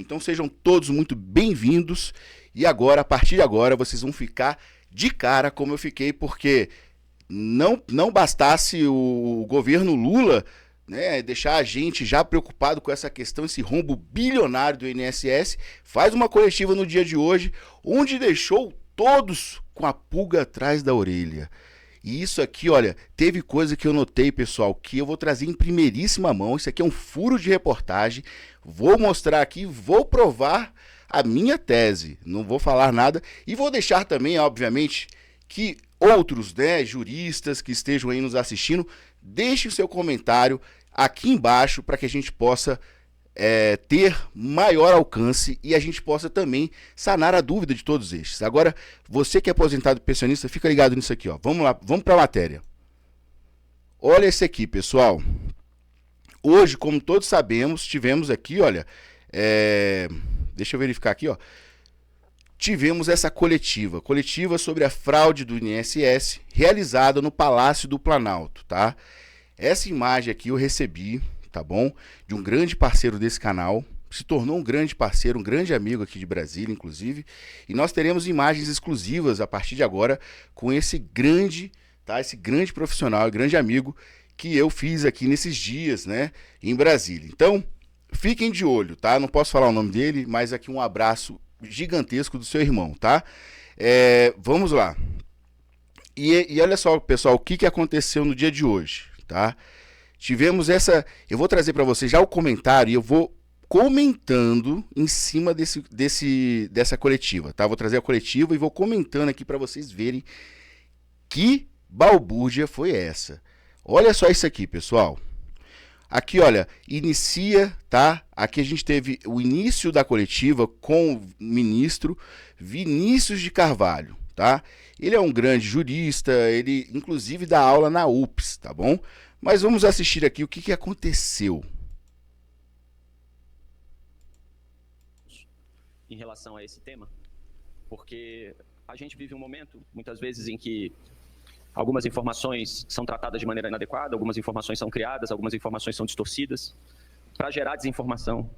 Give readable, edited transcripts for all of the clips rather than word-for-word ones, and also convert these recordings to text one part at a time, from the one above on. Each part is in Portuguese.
Então sejam todos muito bem-vindos e agora, a partir de agora, vocês vão ficar de cara como eu fiquei, porque não bastasse o governo Lula, né, deixar a gente já preocupado com essa questão, esse rombo bilionário do INSS, faz uma coletiva no dia de hoje, onde deixou todos com a pulga atrás da orelha. E isso aqui, olha, teve coisa que eu notei, pessoal, que eu vou trazer em primeiríssima mão. Isso aqui é um furo de reportagem. Vou mostrar aqui, vou provar a minha tese. Não vou falar nada. E vou deixar também, obviamente, que outros, né, juristas que estejam aí nos assistindo, deixem o seu comentário aqui embaixo para que a gente possa ter maior alcance e a gente possa também sanar a dúvida de todos estes. Agora, você que é aposentado e pensionista, fica ligado nisso aqui, ó. Vamos lá, vamos para a matéria. Olha esse aqui, pessoal. Hoje, como todos sabemos, tivemos aqui, olha, deixa eu verificar aqui, ó. Tivemos essa coletiva sobre a fraude do INSS realizada no Palácio do Planalto, tá? Essa imagem aqui eu recebi, tá bom? De um grande parceiro desse canal, se tornou um grande parceiro, um grande amigo aqui de Brasília, inclusive, e nós teremos imagens exclusivas a partir de agora com esse grande, tá? Esse grande profissional, grande amigo que eu fiz aqui nesses dias, né, em Brasília. Então, fiquem de olho, tá? Não posso falar o nome dele, mas aqui um abraço gigantesco do seu irmão, tá? Vamos lá. E olha só, pessoal, o que aconteceu no dia de hoje, tá? Tivemos essa... Eu vou trazer para vocês já o comentário e eu vou comentando em cima dessa coletiva, tá? Vou trazer a coletiva e vou comentando aqui para vocês verem que balbúrdia foi essa. Olha só isso aqui, pessoal. Aqui, olha, inicia, tá? Aqui a gente teve o início da coletiva com o ministro Vinícius de Carvalho, tá? Ele é um grande jurista, ele inclusive dá aula na UPS, tá bom? Mas vamos assistir aqui o que aconteceu. Em relação a esse tema, porque a gente vive um momento, muitas vezes, em que algumas informações são tratadas de maneira inadequada, algumas informações são criadas, algumas informações são distorcidas, para gerar desinformação.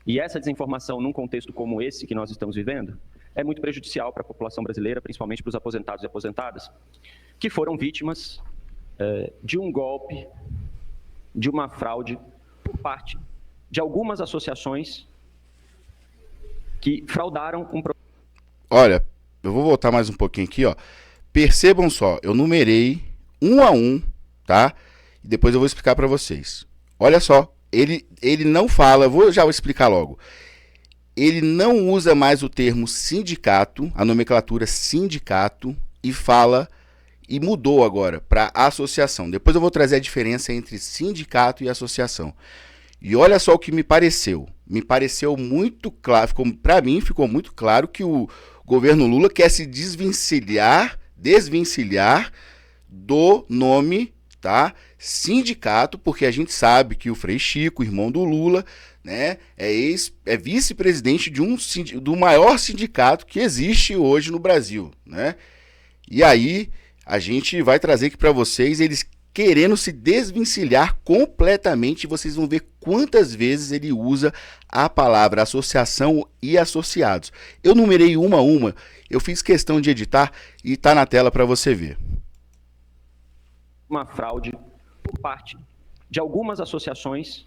E essa desinformação, num contexto como esse que nós estamos vivendo, é muito prejudicial para a população brasileira, principalmente para os aposentados e aposentadas, que foram vítimas de um golpe, de uma fraude, por parte de algumas associações que fraudaram um... Olha, eu vou voltar mais um pouquinho aqui, ó. Percebam só, eu numerei um a um, tá? E depois eu vou explicar para vocês. Olha só, ele não fala, já vou explicar logo. Ele não usa mais o termo sindicato, a nomenclatura sindicato, e fala, e mudou agora para associação. Depois eu vou trazer a diferença entre sindicato e associação. E olha só o que me pareceu. Me pareceu muito claro, para mim ficou muito claro que o governo Lula quer se desvencilhar do nome, tá? Sindicato, porque a gente sabe que o Frei Chico, irmão do Lula, né, é vice-presidente do maior sindicato que existe hoje no Brasil, né? E aí a gente vai trazer aqui para vocês eles querendo se desvencilhar completamente. Vocês vão ver quantas vezes ele usa a palavra associação e associados. Eu numerei uma a uma, eu fiz questão de editar e está na tela para você ver. Uma fraude por parte de algumas associações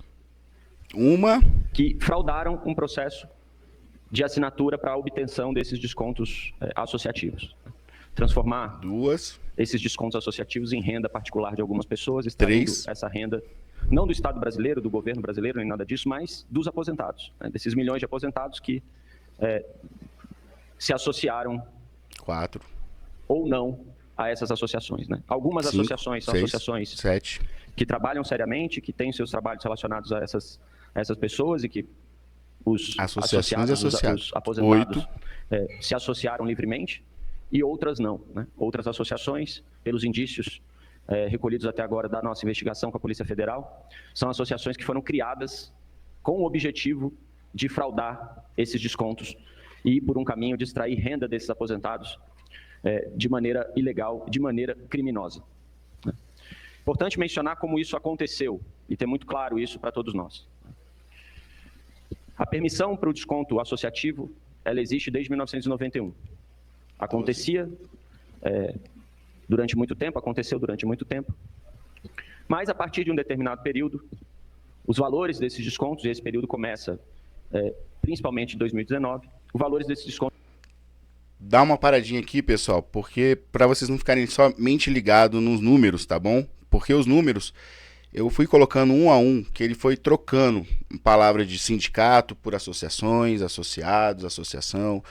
que fraudaram um processo de assinatura para a obtenção desses descontos associativos. Transformar esses descontos associativos em renda particular de algumas pessoas, extraindo essa renda, não do Estado brasileiro, do governo brasileiro, nem nada disso, mas dos aposentados, né, desses milhões de aposentados que se associaram ou não a essas associações, né? Algumas associações são associações que trabalham seriamente, que têm seus trabalhos relacionados a essas pessoas e que os associados, os aposentados se associaram livremente, e outras não, né? Outras associações, pelos indícios recolhidos até agora da nossa investigação com a Polícia Federal, são associações que foram criadas com o objetivo de fraudar esses descontos e por um caminho de extrair renda desses aposentados de maneira ilegal, de maneira criminosa. Importante mencionar como isso aconteceu e ter muito claro isso para todos nós. A permissão para o desconto associativo, ela existe desde 1991. Aconteceu durante muito tempo, mas a partir de um determinado período, os valores desses descontos, e esse período começa principalmente em 2019, os valores desses descontos... Dá uma paradinha aqui, pessoal, porque para vocês não ficarem somente ligados nos números, tá bom? Porque os números, eu fui colocando um a um, que ele foi trocando palavras de sindicato por associações, associados, associação,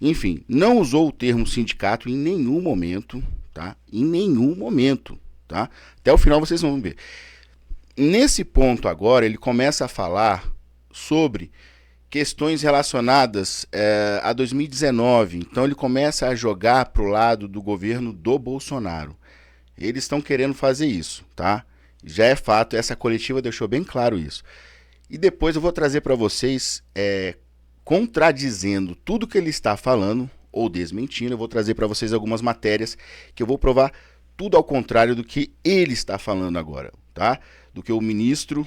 enfim, não usou o termo sindicato em nenhum momento, tá? Em nenhum momento, tá? Até o final vocês vão ver. Nesse ponto agora, ele começa a falar sobre questões relacionadas a 2019. Então ele começa a jogar para o lado do governo do Bolsonaro. Eles estão querendo fazer isso, tá? Já é fato, essa coletiva deixou bem claro isso. E depois eu vou trazer para vocês, contradizendo tudo que ele está falando, ou desmentindo, eu vou trazer para vocês algumas matérias que eu vou provar tudo ao contrário do que ele está falando agora, tá? Do que o ministro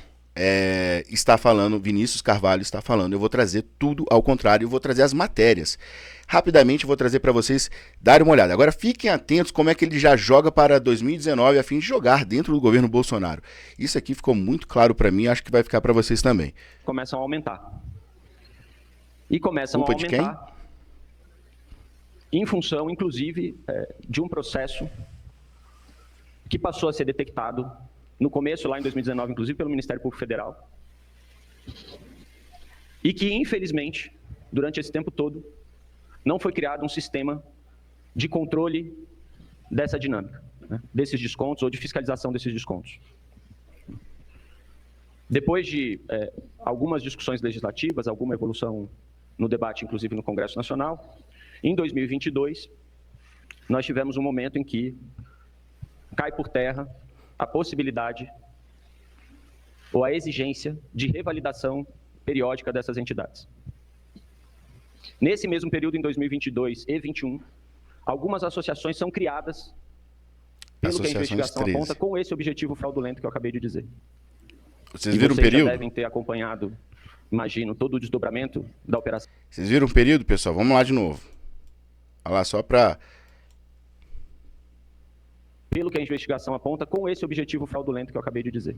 está falando, Vinícius Carvalho está falando. Eu vou trazer tudo ao contrário, eu vou trazer as matérias. Rapidamente eu vou trazer para vocês darem uma olhada. Agora fiquem atentos como é que ele já joga para 2019 a fim de jogar dentro do governo Bolsonaro. Isso aqui ficou muito claro para mim, acho que vai ficar para vocês também. Começam a aumentar. E começam a aumentar em função, inclusive, de um processo que passou a ser detectado no começo, lá em 2019, inclusive pelo Ministério Público Federal, e que, infelizmente, durante esse tempo todo, não foi criado um sistema de controle dessa dinâmica, né, desses descontos ou de fiscalização desses descontos. Depois de algumas discussões legislativas, alguma evolução no debate, inclusive no Congresso Nacional, em 2022, nós tivemos um momento em que cai por terra a possibilidade ou a exigência de revalidação periódica dessas entidades. Nesse mesmo período, em 2022 e 2021, algumas associações são criadas, pelo que a investigação aponta, com esse objetivo fraudulento que eu acabei de dizer. Vocês viram o período? Já devem ter acompanhado, imagino, todo o desdobramento da operação. Vocês viram o período, pessoal? Vamos lá de novo. Olha lá, só para... Pelo que a investigação aponta, com esse objetivo fraudulento que eu acabei de dizer.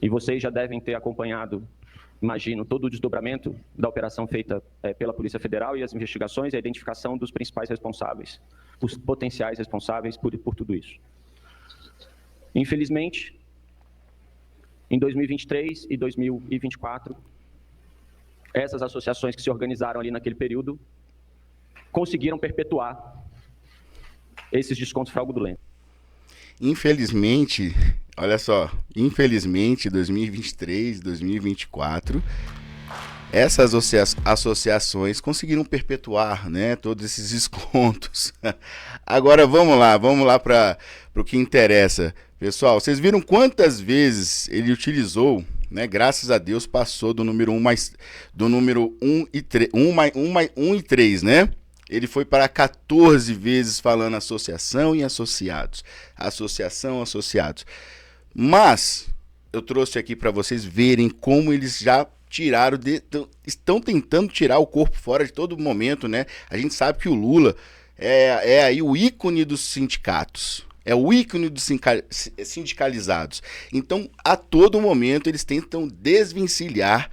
E vocês já devem ter acompanhado, imagino, todo o desdobramento da operação feita pela Polícia Federal e as investigações e a identificação dos principais responsáveis, os potenciais responsáveis por tudo isso. Infelizmente, em 2023 e 2024, essas associações que se organizaram ali naquele período conseguiram perpetuar esses descontos fraudulentos. Infelizmente, olha só, infelizmente, 2023, 2024, essas associações conseguiram perpetuar, né, todos esses descontos. Agora vamos lá para o que interessa. Pessoal, vocês viram quantas vezes ele utilizou, né, graças a Deus passou do número 1 e 3, né? Ele foi para 14 vezes falando associação e associados. Associação, associados. Mas eu trouxe aqui para vocês verem como eles já tiraram, estão tentando tirar o corpo fora de todo momento, né? A gente sabe que o Lula é aí o ícone dos sindicatos. É o ícone dos sindicalizados. Então, a todo momento, eles tentam desvencilhar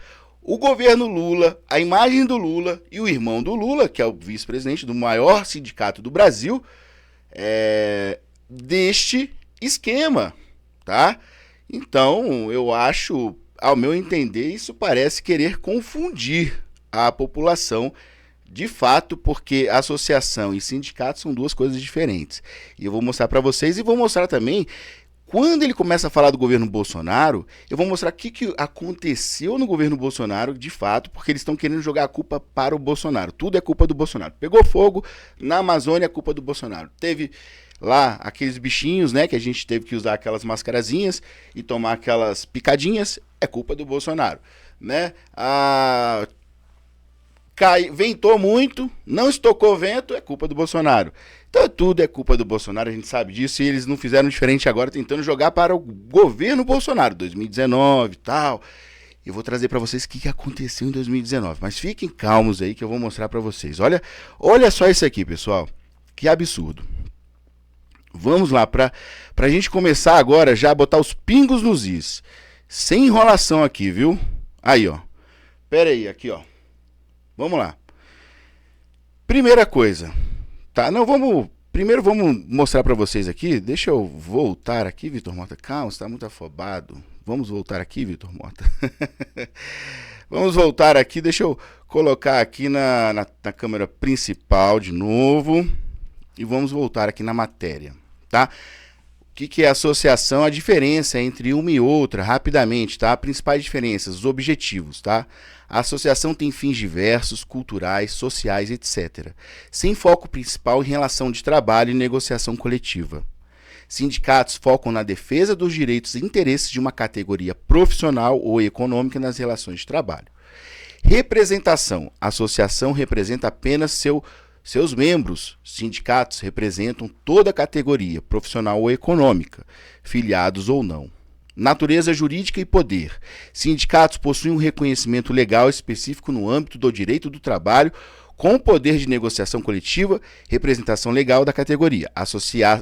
o governo Lula, a imagem do Lula e o irmão do Lula, que é o vice-presidente do maior sindicato do Brasil, deste esquema, tá? Então, eu acho, ao meu entender, isso parece querer confundir a população, de fato, porque associação e sindicato são duas coisas diferentes. E eu vou mostrar para vocês e vou mostrar também... Quando ele começa a falar do governo Bolsonaro, eu vou mostrar o que aconteceu no governo Bolsonaro, de fato, porque eles estão querendo jogar a culpa para o Bolsonaro. Tudo é culpa do Bolsonaro. Pegou fogo na Amazônia, é culpa do Bolsonaro. Teve lá aqueles bichinhos, né, que a gente teve que usar aquelas mascarazinhas e tomar aquelas picadinhas, é culpa do Bolsonaro, né? Ventou muito, não estocou vento, é culpa do Bolsonaro. Então tudo é culpa do Bolsonaro, a gente sabe disso, e eles não fizeram diferente agora, tentando jogar para o governo Bolsonaro, 2019 e tal. Eu vou trazer para vocês o que aconteceu em 2019. Mas fiquem calmos aí que eu vou mostrar para vocês. Olha só isso aqui, pessoal. Que absurdo. Vamos lá, para a gente começar agora já a botar os pingos nos is. Sem enrolação aqui, viu? Aí, ó. Pera aí, aqui, ó. Vamos lá. Primeira coisa. Tá, não, primeiro vamos mostrar para vocês aqui. Deixa eu voltar aqui, Vitor Mota. Calma, você está muito afobado. Vamos voltar aqui, Vitor Mota. Vamos voltar aqui. Deixa eu colocar aqui na câmera principal de novo. E vamos voltar aqui na matéria, tá? O que é associação? A diferença entre uma e outra, rapidamente, tá? Principais diferenças, os objetivos, tá? A associação tem fins diversos, culturais, sociais, etc., sem foco principal em relação de trabalho e negociação coletiva. Sindicatos focam na defesa dos direitos e interesses de uma categoria profissional ou econômica nas relações de trabalho. Representação. A associação representa apenas seus membros. Sindicatos representam toda a categoria, profissional ou econômica, filiados ou não. Natureza jurídica e poder. Sindicatos possuem um reconhecimento legal específico no âmbito do direito do trabalho, com poder de negociação coletiva, representação legal da categoria.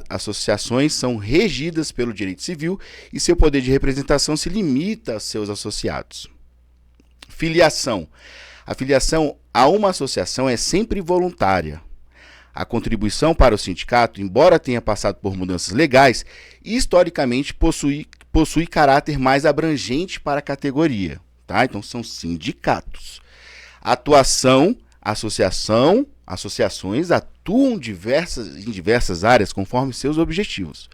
Associações são regidas pelo direito civil e seu poder de representação se limita a seus associados. Filiação. A filiação a uma associação é sempre voluntária. A contribuição para o sindicato, embora tenha passado por mudanças legais, historicamente possui caráter mais abrangente para a categoria. Tá? Então são sindicatos. Atuação, associações atuam em diversas áreas conforme seus objetivos.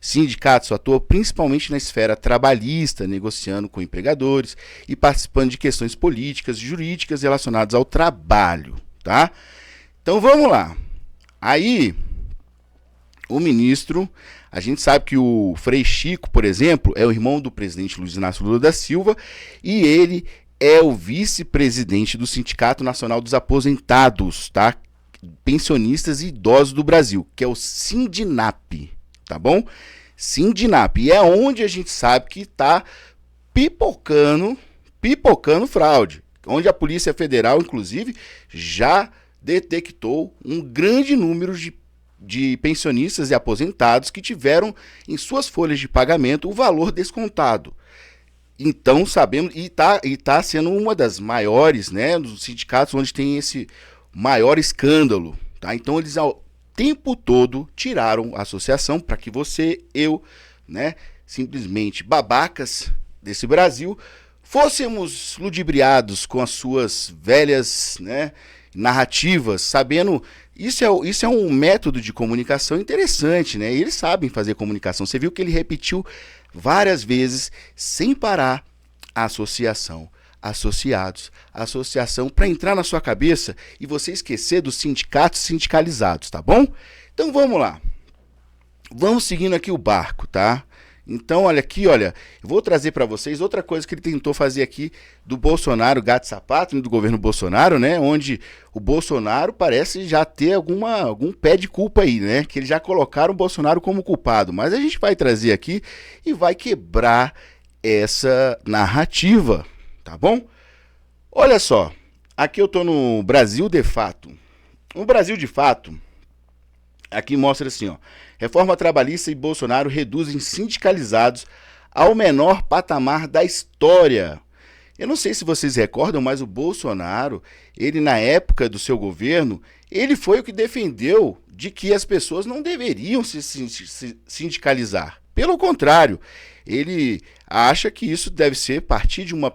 Sindicatos atuam principalmente na esfera trabalhista, negociando com empregadores e participando de questões políticas e jurídicas relacionadas ao trabalho, tá? Então vamos lá. Aí, o ministro, a gente sabe que o Frei Chico, por exemplo, é o irmão do presidente Luiz Inácio Lula da Silva e ele é o vice-presidente do Sindicato Nacional dos Aposentados, tá? Pensionistas e Idosos do Brasil, que é o Sindinap. Tá bom? Sindinap. E é onde a gente sabe que está pipocando fraude. Onde a Polícia Federal, inclusive, já detectou um grande número de pensionistas e aposentados que tiveram em suas folhas de pagamento o valor descontado. Então, sabemos, e tá sendo uma das maiores, né, dos sindicatos onde tem esse maior escândalo. Tá? Então, eles tempo todo tiraram a associação para que você, eu, né, simplesmente babacas desse Brasil, fôssemos ludibriados com as suas velhas, né, narrativas, sabendo, isso é um método de comunicação interessante, né, e eles sabem fazer comunicação. Você viu que ele repetiu várias vezes, sem parar, associação, associados, associação, para entrar na sua cabeça e você esquecer dos sindicatos sindicalizados, tá bom? Então vamos lá. Vamos seguindo aqui o barco, tá? Então, olha aqui, olha, eu vou trazer para vocês outra coisa que ele tentou fazer aqui do Bolsonaro, gato sapato, do governo Bolsonaro, né? Onde o Bolsonaro parece já ter algum pé de culpa aí, né? Que eles já colocaram o Bolsonaro como culpado. Mas a gente vai trazer aqui e vai quebrar essa narrativa. Tá bom? Olha só, aqui eu tô no Brasil de Fato. O Brasil de Fato, aqui mostra assim, ó, reforma trabalhista e Bolsonaro reduzem sindicalizados ao menor patamar da história. Eu não sei se vocês recordam, mas o Bolsonaro, ele na época do seu governo, ele foi o que defendeu de que as pessoas não deveriam se sindicalizar. Pelo contrário, ele acha que isso deve ser partir de uma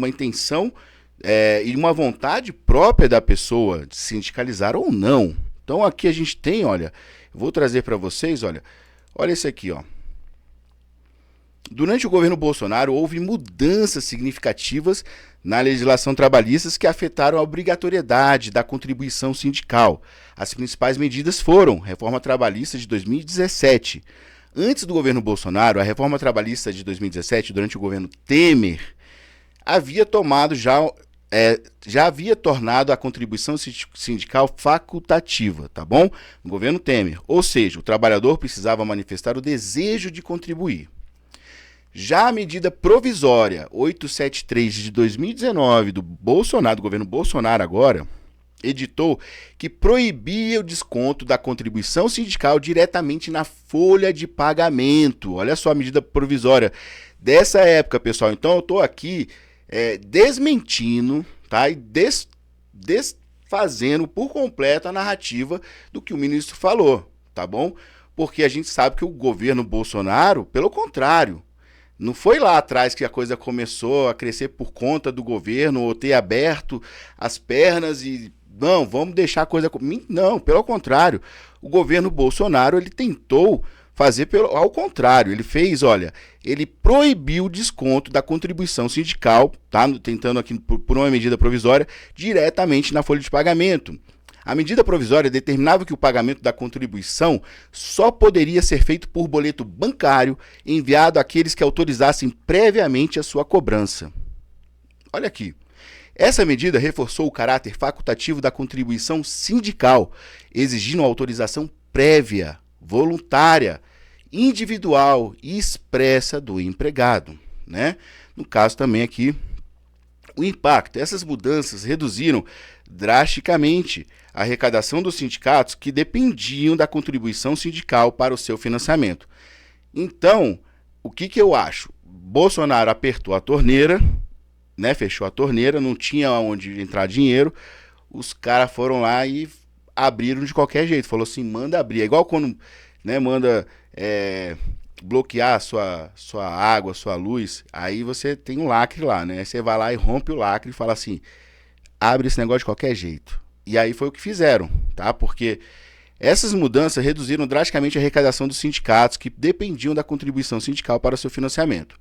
intenção e uma vontade própria da pessoa de sindicalizar ou não. Então aqui a gente tem, olha, eu vou trazer para vocês, olha esse aqui, ó. Durante o governo Bolsonaro houve mudanças significativas na legislação trabalhista que afetaram a obrigatoriedade da contribuição sindical. As principais medidas foram reforma trabalhista de 2017. Antes do governo Bolsonaro, a reforma trabalhista de 2017, durante o governo Temer, já havia tornado a contribuição sindical facultativa, tá bom? No governo Temer. Ou seja, o trabalhador precisava manifestar o desejo de contribuir. Já a medida provisória 873 de 2019 do Bolsonaro, do governo Bolsonaro agora, editou que proibia o desconto da contribuição sindical diretamente na folha de pagamento. Olha só a medida provisória dessa época, pessoal. Então eu estou aqui desmentindo, tá? E desfazendo por completo a narrativa do que o ministro falou, tá bom? Porque a gente sabe que o governo Bolsonaro, pelo contrário, não foi lá atrás que a coisa começou a crescer por conta do governo ou ter aberto as pernas e não, vamos deixar a coisa... Não, pelo contrário, o governo Bolsonaro ele tentou fazer ao contrário. Ele fez, olha, ele proibiu o desconto da contribuição sindical, tá? Tentando aqui por uma medida provisória, diretamente na folha de pagamento. A medida provisória determinava que o pagamento da contribuição só poderia ser feito por boleto bancário enviado àqueles que autorizassem previamente a sua cobrança. Olha aqui. Essa medida reforçou o caráter facultativo da contribuição sindical, exigindo autorização prévia, voluntária, individual e expressa do empregado, né? No caso também aqui, o impacto. Essas mudanças reduziram drasticamente a arrecadação dos sindicatos que dependiam da contribuição sindical para o seu financiamento. Então, o que eu acho? Bolsonaro apertou a torneira, né? Fechou a torneira, não tinha onde entrar dinheiro, os caras foram lá e abriram de qualquer jeito. Falou assim, manda abrir. É igual quando, né, manda bloquear a sua água, a sua luz, aí você tem um lacre lá, né? Aí você vai lá e rompe o lacre e fala assim, abre esse negócio de qualquer jeito. E aí foi o que fizeram, tá? Porque essas mudanças reduziram drasticamente a arrecadação dos sindicatos que dependiam da contribuição sindical para o seu financiamento.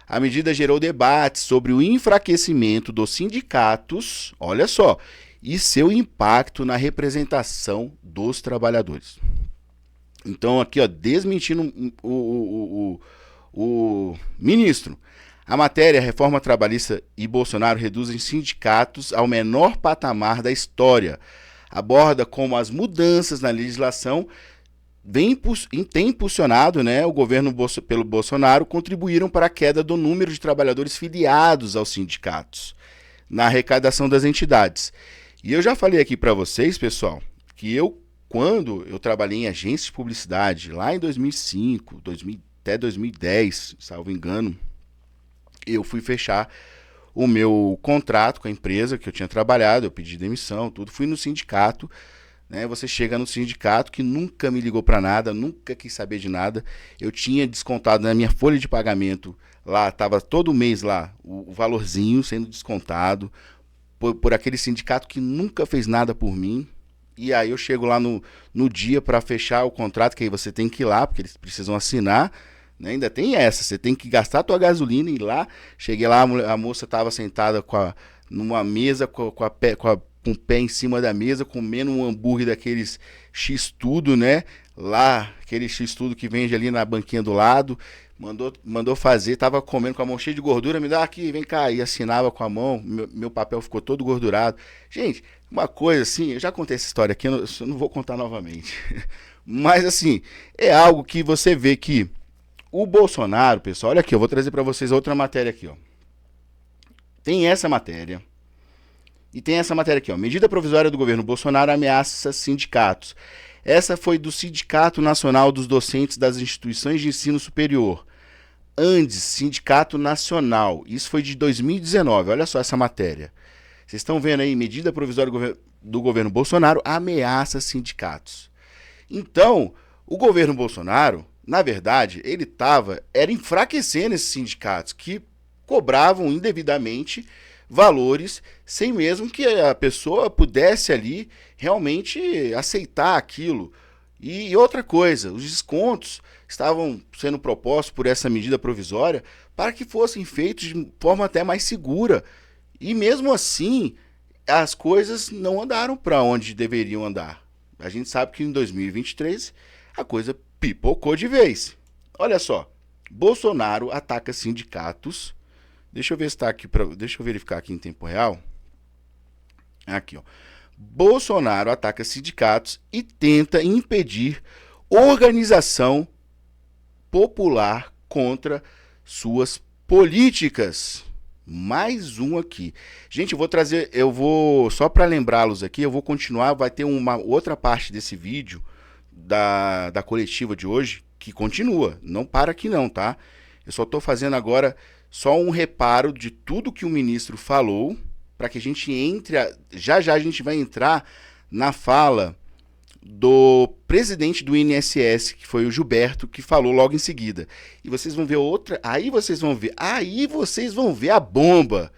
A medida gerou debates sobre o enfraquecimento dos sindicatos, olha só, e seu impacto na representação dos trabalhadores. Então aqui, ó, desmentindo o ministro, a matéria Reforma Trabalhista e Bolsonaro reduzem sindicatos ao menor patamar da história. Aborda como as mudanças na legislação tem impulsionado, né, o governo pelo Bolsonaro, contribuíram para a queda do número de trabalhadores filiados aos sindicatos na arrecadação das entidades. E eu já falei aqui para vocês, pessoal, que quando eu trabalhei em agência de publicidade, lá em 2005, até 2010, salvo engano, eu fui fechar o meu contrato com a empresa que eu tinha trabalhado, eu pedi demissão, tudo, fui no sindicato, né? Você chega no sindicato que nunca me ligou para nada, nunca quis saber de nada, eu tinha descontado na minha folha de pagamento, lá estava todo mês lá o valorzinho sendo descontado por aquele sindicato que nunca fez nada por mim. E aí eu chego lá no dia para fechar o contrato, que aí você tem que ir lá, porque eles precisam assinar, né? Ainda tem essa, você tem que gastar a tua gasolina e ir lá. Cheguei lá, a moça estava sentada numa mesa com o pé em cima da mesa, comendo um hambúrguer daqueles X-Tudo, né? Lá, aquele X-Tudo que vende ali na banquinha do lado. Mandou fazer, tava comendo com a mão cheia de gordura, me dá aqui, vem cá, e assinava com a mão, meu papel ficou todo gordurado. Gente, uma coisa assim, eu já contei essa história aqui, eu não vou contar novamente, mas assim, é algo que você vê que o Bolsonaro, pessoal, olha aqui, eu vou trazer para vocês outra matéria aqui, ó. Tem essa matéria, e tem essa matéria aqui, ó, medida provisória do governo Bolsonaro ameaça sindicatos. Essa foi do Sindicato Nacional dos Docentes das Instituições de Ensino Superior. Andes, Sindicato Nacional. Isso foi de 2019. Olha só essa matéria. Vocês estão vendo aí, medida provisória do governo Bolsonaro ameaça sindicatos. Então, o governo Bolsonaro, na verdade, ele era enfraquecendo esses sindicatos que cobravam indevidamente valores sem mesmo que a pessoa pudesse ali realmente aceitar aquilo. E outra coisa, os descontos estavam sendo propostos por essa medida provisória para que fossem feitos de forma até mais segura. E mesmo assim, as coisas não andaram para onde deveriam andar. A gente sabe que em 2023 a coisa pipocou de vez. Olha só, Bolsonaro ataca sindicatos. Deixa eu ver se está aqui, deixa eu verificar aqui em tempo real. Aqui, ó. Bolsonaro ataca sindicatos e tenta impedir organização popular contra suas políticas. Mais um aqui. Gente, eu vou, só para lembrá-los aqui, eu vou continuar, vai ter uma outra parte desse vídeo da coletiva de hoje, que continua, não para aqui não, tá? Eu só estou fazendo agora só um reparo de tudo que o ministro falou, para que a gente entre, já a gente vai entrar na fala do presidente do INSS, que foi o Gilberto, que falou logo em seguida. E vocês vão ver outra, aí vocês vão ver a bomba.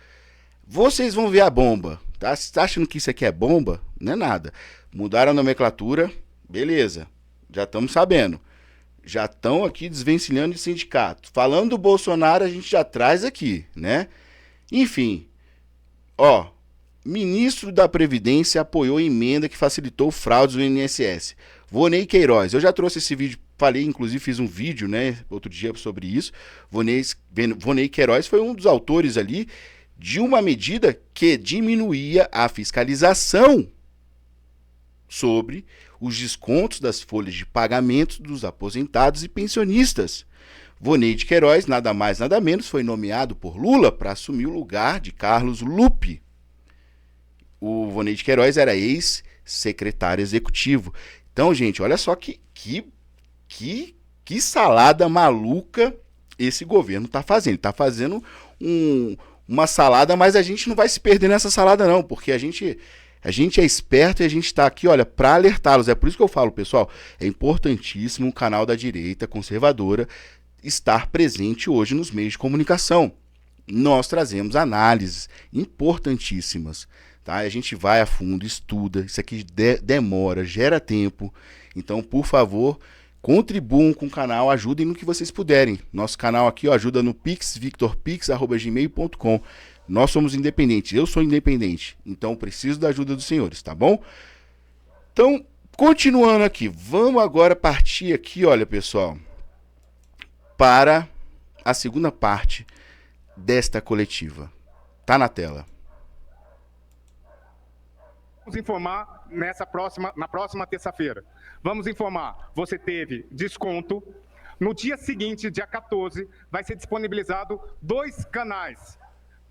Vocês vão ver a bomba, tá? Você tá achando que isso aqui é bomba? Não é nada. Mudaram a nomenclatura, beleza, já estamos sabendo. Já estão aqui desvencilhando de sindicato. Falando do Bolsonaro, a gente já traz aqui, né? Enfim, ó, ministro da Previdência apoiou a emenda que facilitou fraudes no INSS. Vonei Queiroz, eu já trouxe esse vídeo, falei, inclusive fiz um vídeo, né, outro dia sobre isso. Vonei Queiroz foi um dos autores ali de uma medida que diminuía a fiscalização sobre os descontos das folhas de pagamento dos aposentados e pensionistas. Vonei de Queiroz, nada mais nada menos, foi nomeado por Lula para assumir o lugar de Carlos Lupe. O Vonei de Queiroz era ex-secretário executivo. Então, gente, olha só que salada maluca esse governo está fazendo. Está fazendo uma salada, mas a gente não vai se perder nessa salada não, porque a gente é esperto e a gente está aqui, olha, para alertá-los. É por isso que eu falo, pessoal, é importantíssimo o canal da direita conservadora estar presente hoje nos meios de comunicação. Nós trazemos análises importantíssimas. Tá? A gente vai a fundo, estuda, isso aqui demora, gera tempo, então, por favor, contribuam com o canal, ajudem no que vocês puderem. Nosso canal aqui ajuda no Pix, victorpix@gmail.com. Nós somos independentes, eu sou independente, então preciso da ajuda dos senhores, tá bom? Então, continuando aqui, vamos agora partir aqui, olha pessoal, para a segunda parte desta coletiva. Tá na tela. Vamos informar na próxima terça-feira. Vamos informar, você teve desconto. No dia seguinte, dia 14, vai ser disponibilizado 2 canais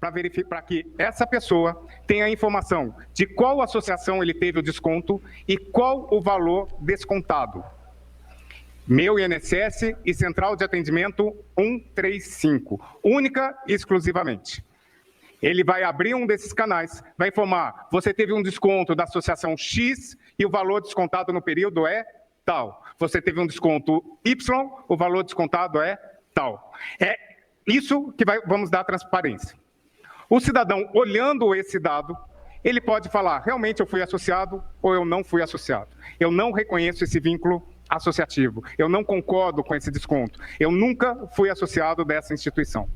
para verificar, para que essa pessoa tenha a informação de qual associação ele teve o desconto e qual o valor descontado. Meu INSS e Central de Atendimento 135, única e exclusivamente. Ele vai abrir um desses canais, vai informar, você teve um desconto da associação X e o valor descontado no período é tal. Você teve um desconto Y, o valor descontado é tal. É isso que vamos dar transparência. O cidadão, olhando esse dado, ele pode falar, realmente eu fui associado ou eu não fui associado. Eu não reconheço esse vínculo associativo, eu não concordo com esse desconto, eu nunca fui associado dessa instituição.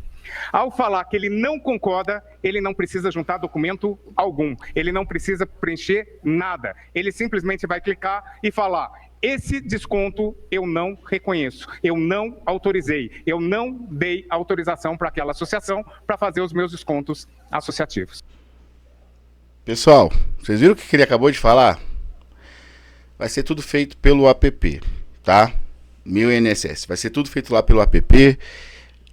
Ao falar que ele não concorda, ele não precisa juntar documento algum, ele não precisa preencher nada, ele simplesmente vai clicar e falar, esse desconto eu não reconheço, eu não autorizei, eu não dei autorização para aquela associação para fazer os meus descontos associativos. Pessoal, vocês viram o que ele acabou de falar? Vai ser tudo feito pelo app, tá? Meu INSS, vai ser tudo feito lá pelo app.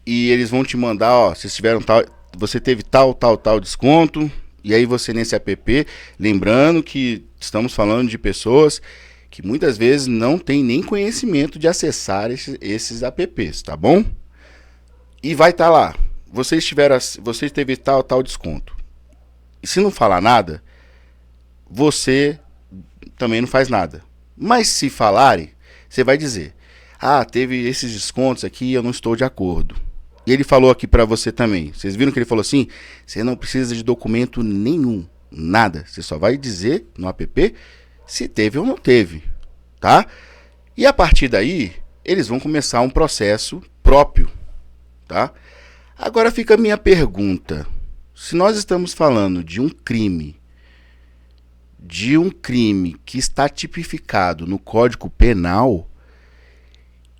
E eles vão te mandar, ó, vocês tiveram tal, você teve tal desconto, e aí você nesse app, lembrando que estamos falando de pessoas que muitas vezes não têm nem conhecimento de acessar esses apps, tá bom? E vai estar lá, você teve tal desconto. E se não falar nada, você também não faz nada. Mas se falarem, você vai dizer, teve esses descontos aqui, eu não estou de acordo. E ele falou aqui para você também. Vocês viram que ele falou assim? Você não precisa de documento nenhum, nada. Você só vai dizer no app se teve ou não teve, tá? E a partir daí, eles vão começar um processo próprio, tá? Agora fica a minha pergunta. Se nós estamos falando de um crime que está tipificado no Código Penal,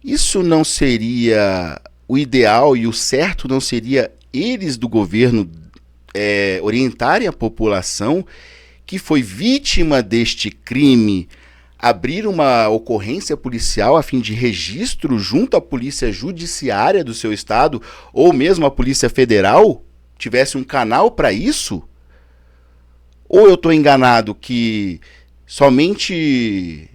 isso não seria o ideal e o certo não seria eles do governo orientarem a população que foi vítima deste crime abrir uma ocorrência policial a fim de registro junto à polícia judiciária do seu estado, ou mesmo a polícia federal, tivesse um canal para isso? Ou eu estou enganado que somente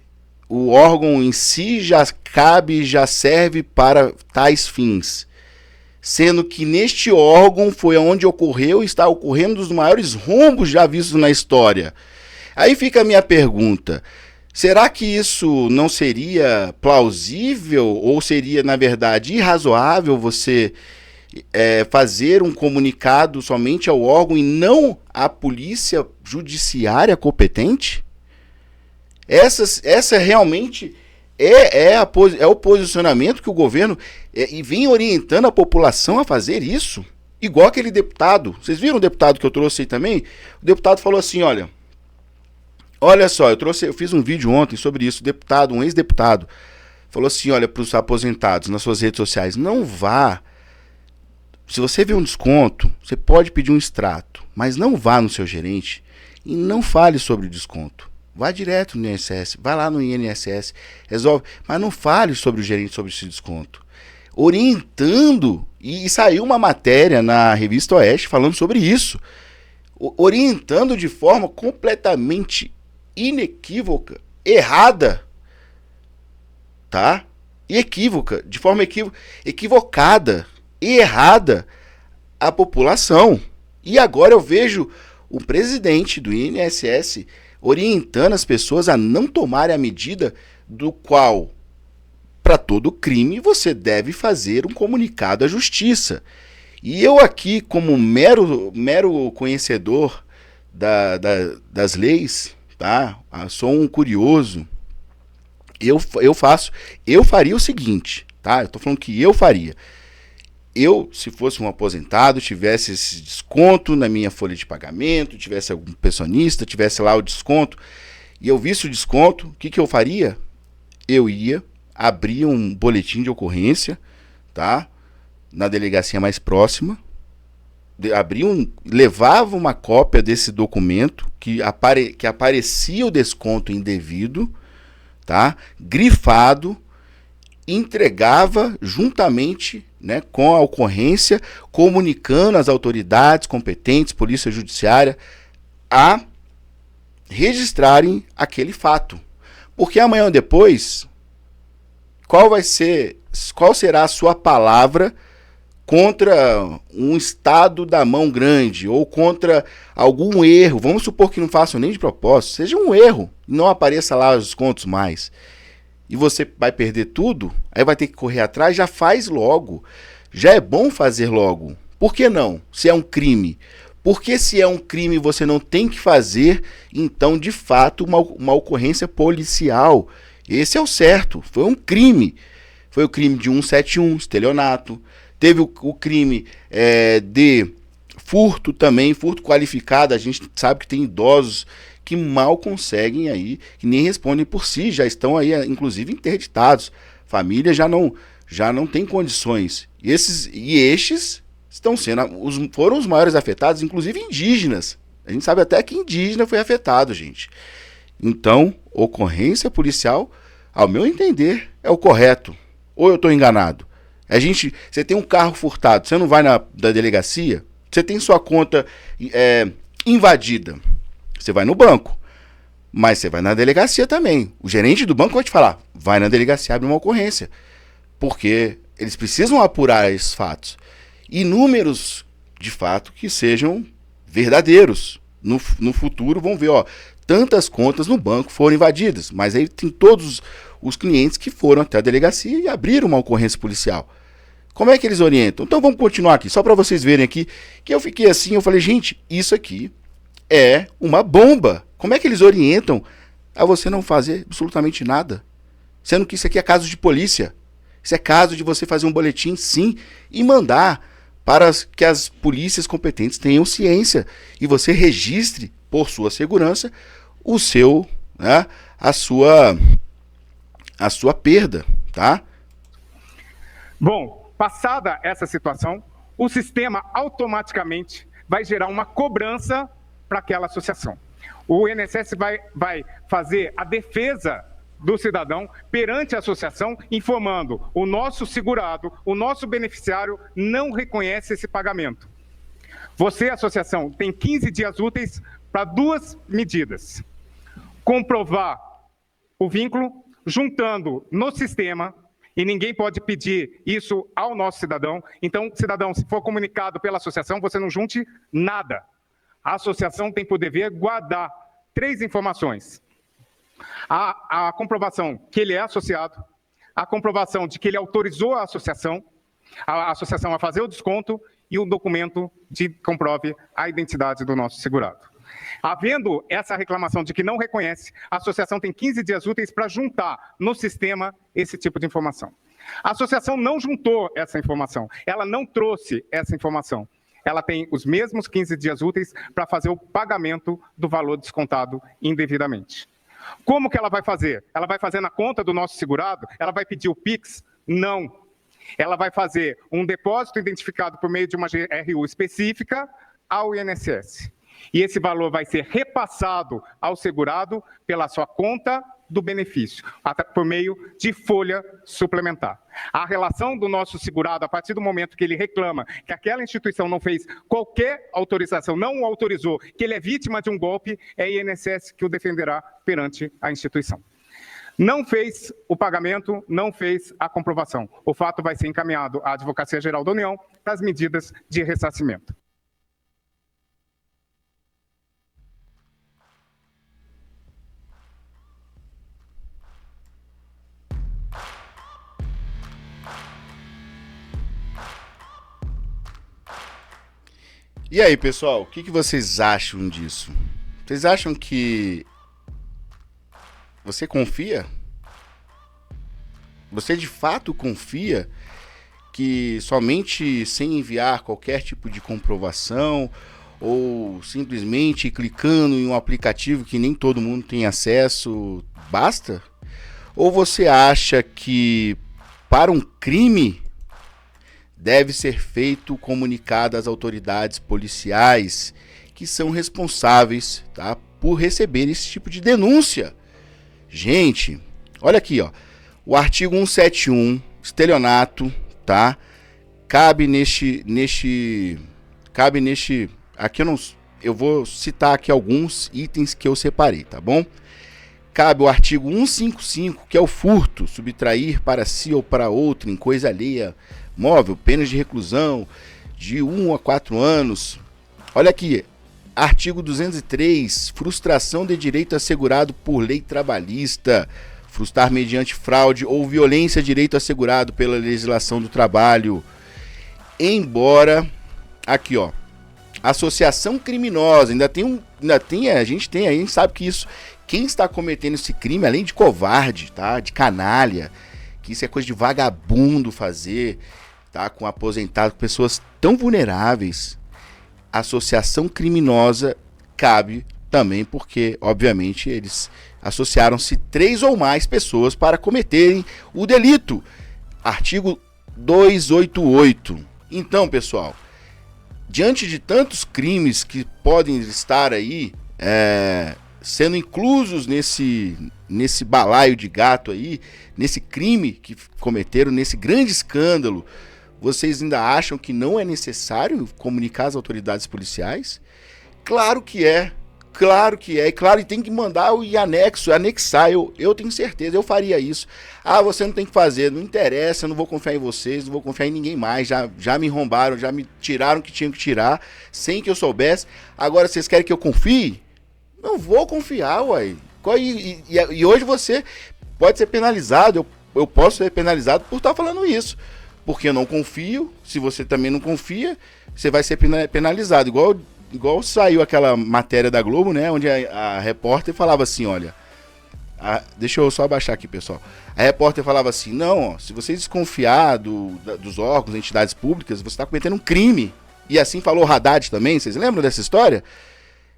o órgão em si já cabe, já serve para tais fins? Sendo que neste órgão foi onde ocorreu e está ocorrendo um dos maiores rombos já vistos na história. Aí fica a minha pergunta: será que isso não seria plausível ou seria, na verdade, irrazoável você fazer um comunicado somente ao órgão e não à polícia judiciária competente? Essa realmente é o posicionamento que o governo e vem orientando a população a fazer isso? Igual aquele deputado. Vocês viram o deputado que eu trouxe aí também? O deputado falou assim, olha só, eu fiz um vídeo ontem sobre isso. Um ex-deputado, falou assim, olha, para os aposentados nas suas redes sociais, não vá. Se você vê um desconto, você pode pedir um extrato, mas não vá no seu gerente e não fale sobre o desconto. Vá direto no INSS, vai lá no INSS, resolve, mas não fale sobre o gerente sobre esse desconto. Orientando, e saiu uma matéria na revista Oeste falando sobre isso, orientando de forma completamente inequívoca, errada, tá? E equívoca, de forma equivocada e errada a população. E agora eu vejo o presidente do INSS orientando as pessoas a não tomarem a medida do qual, para todo crime, você deve fazer um comunicado à justiça. E eu aqui, como mero conhecedor das leis, tá? Sou um curioso, eu faria o seguinte, tá? Eu tô falando que eu faria. Eu, se fosse um aposentado, tivesse esse desconto na minha folha de pagamento, tivesse algum pensionista, tivesse lá o desconto, e eu visse o desconto, o que eu faria? Eu ia abrir um boletim de ocorrência, tá? Na delegacia mais próxima, levava uma cópia desse documento que aparecia o desconto indevido, tá? Grifado, entregava juntamente, né, com a ocorrência, comunicando às autoridades competentes, polícia judiciária, a registrarem aquele fato. Porque amanhã ou depois, qual será a sua palavra contra um estado da mão grande ou contra algum erro? Vamos supor que não façam nem de propósito, seja um erro, não apareça lá os descontos mais. E você vai perder tudo, aí vai ter que correr atrás, já faz logo. Já é bom fazer logo. Por que não? Se é um crime. Porque se é um crime você não tem que fazer, então, de fato, uma ocorrência policial. Esse é o certo. Foi um crime. Foi o crime de 171, estelionato. Teve o crime de furto também, furto qualificado. A gente sabe que tem idosos que mal conseguem aí, que nem respondem por si, já estão aí, inclusive, interditados. Família já não tem condições. Estes foram os maiores afetados, inclusive indígenas. A gente sabe até que indígena foi afetado, gente. Então, ocorrência policial, ao meu entender, é o correto. Ou eu estou enganado? Você tem um carro furtado, você não vai na delegacia? Você tem sua conta invadida, você vai no banco, mas você vai na delegacia também. O gerente do banco vai te falar, vai na delegacia, abre uma ocorrência, porque eles precisam apurar esses fatos. E números, de fato, que sejam verdadeiros. No futuro vão ver, tantas contas no banco foram invadidas, mas aí tem todos os clientes que foram até a delegacia e abriram uma ocorrência policial. Como é que eles orientam? Então vamos continuar aqui, só para vocês verem aqui, que eu fiquei assim, eu falei, gente, isso aqui é uma bomba. Como é que eles orientam a você não fazer absolutamente nada? Sendo que isso aqui é caso de polícia. Isso é caso de você fazer um boletim, sim, e mandar para que as polícias competentes tenham ciência e você registre, por sua segurança, a sua perda, tá? Bom, passada essa situação, o sistema automaticamente vai gerar uma cobrança para aquela associação. O INSS vai fazer a defesa do cidadão perante a associação, informando: o nosso segurado, o nosso beneficiário não reconhece esse pagamento. Você, associação, tem 15 dias úteis para duas medidas: comprovar o vínculo, juntando no sistema, e ninguém pode pedir isso ao nosso cidadão. Então, cidadão, se for comunicado pela associação, você não junte nada. A associação tem por dever guardar 3 informações: a comprovação que ele é associado, a comprovação de que ele autorizou a associação a fazer o desconto e o documento que comprove a identidade do nosso segurado. Havendo essa reclamação de que não reconhece, a associação tem 15 dias úteis para juntar no sistema esse tipo de informação. A associação não juntou essa informação, ela não trouxe essa informação. Ela tem os mesmos 15 dias úteis para fazer o pagamento do valor descontado indevidamente. Como que ela vai fazer? Ela vai fazer na conta do nosso segurado? Ela vai pedir o Pix? Não. Ela vai fazer um depósito identificado por meio de uma GRU específica ao INSS. E esse valor vai ser repassado ao segurado pela sua conta do benefício, por meio de folha suplementar. A relação do nosso segurado, a partir do momento que ele reclama que aquela instituição não fez qualquer autorização, não o autorizou, que ele é vítima de um golpe, é a INSS que o defenderá perante a instituição. Não fez o pagamento, não fez a comprovação. O fato vai ser encaminhado à Advocacia Geral da União para as medidas de ressarcimento. E aí, pessoal, o que vocês acham disso? Vocês acham que você confia? Você de fato confia que somente sem enviar qualquer tipo de comprovação ou simplesmente clicando em um aplicativo que nem todo mundo tem acesso, basta? Ou você acha que para um crime deve ser feito comunicado às autoridades policiais que são responsáveis, tá, por receber esse tipo de denúncia? Gente, olha aqui, ó, o artigo 171, estelionato, tá, cabe neste, aqui eu vou citar aqui alguns itens que eu separei, tá bom? Cabe o artigo 155, que é o furto, subtrair para si ou para outro em coisa alheia, móvel, penas de reclusão de 1 a 4 anos. Olha aqui, artigo 203, frustração de direito assegurado por lei trabalhista, frustrar mediante fraude ou violência direito assegurado pela legislação do trabalho. Embora, aqui ó, associação criminosa, a gente sabe que isso, quem está cometendo esse crime, além de covarde, tá, de canalha, que isso é coisa de vagabundo fazer, tá, com aposentado, com pessoas tão vulneráveis, associação criminosa cabe também porque, obviamente, eles associaram-se 3 ou mais pessoas para cometerem o delito. Artigo 288. Então, pessoal, diante de tantos crimes que podem estar aí sendo inclusos nesse balaio de gato aí, nesse crime que cometeram, nesse grande escândalo, vocês ainda acham que não é necessário comunicar às autoridades policiais? Claro que é, e tem que mandar o anexar, eu tenho certeza, eu faria isso. Ah, você não tem que fazer, não interessa, eu não vou confiar em vocês, não vou confiar em ninguém mais, já me arrombaram, já me tiraram o que tinham que tirar, sem que eu soubesse. Agora vocês querem que eu confie? Não vou confiar, uai. E hoje você pode ser penalizado, eu posso ser penalizado por estar falando isso. Porque eu não confio, se você também não confia, você vai ser penalizado. Igual saiu aquela matéria da Globo, né? Onde a repórter falava assim, olha... deixa eu só abaixar aqui, pessoal. A repórter falava assim, não, ó, se você desconfiar dos órgãos, entidades públicas, você está cometendo um crime. E assim falou o Haddad também, vocês lembram dessa história?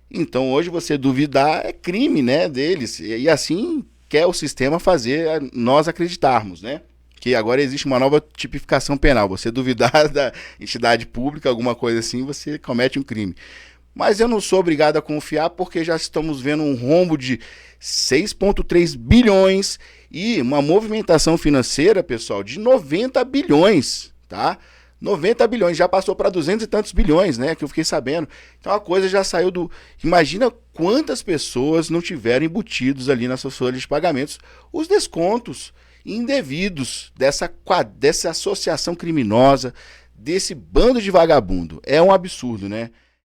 Então hoje você duvidar é crime, né, deles. E assim quer o sistema fazer nós acreditarmos, né? Que agora existe uma nova tipificação penal. Você duvidar da entidade pública, alguma coisa assim, você comete um crime. mas eu não sou obrigado a confiar porque já estamos vendo um rombo de 6,3 bilhões e uma movimentação financeira, pessoal, de 90 bilhões, tá? 90 bilhões, já passou para 200 e tantos bilhões, né, que eu fiquei sabendo. Então a coisa já saiu do... Imagina quantas pessoas não tiveram embutidos ali nas suas folhas de pagamentos os descontos indevidos dessa associação criminosa, desse bando de vagabundo. É um absurdo, né?